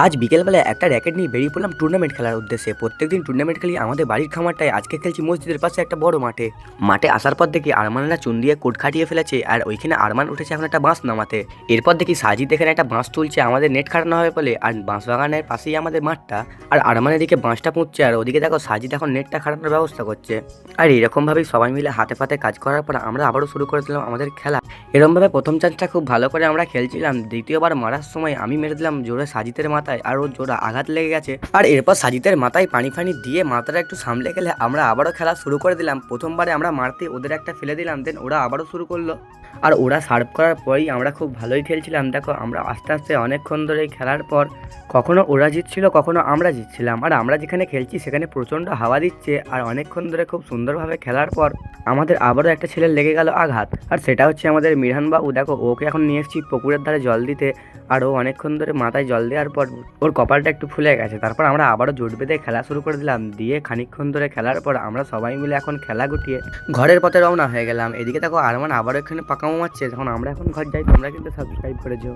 আজ বিকেলবেলায় একটা র্যাকেট নিয়ে বেরিয়ে পড়লাম টুর্নামেন্ট খেলার উদ্দেশ্যে। প্রত্যেকদিন টুর্নামেন্ট খেলি আমাদের বাড়ির খামারটায়, আজকে খেলছি মসজিদের পাশে একটা বড় মাঠে। মাঠে আসার পর দেখি আরমানরা চুন দিয়ে কোট খাটিয়ে ফেলেছে, আর ওইখানে আরমান উঠেছে এখন একটা বাঁশ নামাতে। এরপর দেখি সাজিদ এখানে একটা বাঁশ তুলছে আমাদের নেট খাটানো হবে বলে, আর বাঁশ বাগানের পাশেই আমাদের মাঠটা। আর আরমানের দিকে বাঁশটা পুঁতছে, আর ওদিকে দেখো সাজিদ এখন নেটটা খাটানোর ব্যবস্থা করছে। আর এরকমভাবেই সবাই মিলে হাতে পাতে কাজ করার পর আমরা আবারও শুরু করে দিলাম আমাদের খেলা। এরকমভাবে প্রথম চান্সটা খুব ভালো করে আমরা খেলছিলাম, দ্বিতীয়বার মারার সময় আমি মেরে দিলাম জোরে সাজিদের মাথায়, আর ওর জোরে আঘাত লেগে গেছে। আর এরপর সাজিদের মাথায় পানি ফানি দিয়ে মাথাটা একটু সামলে গেলে আমরা আবারও খেলা শুরু করে দিলাম। প্রথমবারে আমরা মারতে ওদের একটা ফেলে দিলাম, দেন ওরা আবারও শুরু করলো। আর ওরা সার্ভ করার পরেই আমরা খুব ভালোই খেলছিলাম। দেখো আমরা আস্তে আস্তে অনেকক্ষণ ধরে খেলার পর কখনো ওরা জিতছিল, কখনো আমরা জিতছিলাম। আর আমরা যেখানে খেলছি সেখানে প্রচণ্ড হাওয়া দিচ্ছে, আর অনেকক্ষণ ধরে খুব সুন্দরভাবে খেলার পর আমাদের আবারও একটা ছেলের লেগে গেল আঘাত। আর সেটা হচ্ছে আমাদের মিরহান বাবু। দেখো ওকে এখন নিয়ে এসেছি পুকুরের ধারে জল দিতে, আর ও অনেকক্ষণ ধরে মাথায় জল দেওয়ার পর ওর কপালটা একটু ফুলে গেছে। তারপর আমরা আবারও জোট বেঁধে খেলা শুরু করে দিলাম। দিয়ে খানিকক্ষণ ধরে খেলার পর আমরা সবাই মিলে এখন খেলা গুটিয়ে ঘরের পথে রওনা হয়ে গেলাম। এদিকে দেখো আরমান আবারও এখানে পাকামো মারছে। যখন আমরা এখন ঘর যাই তোমরা কিন্তু সাবস্ক্রাইব করেছো।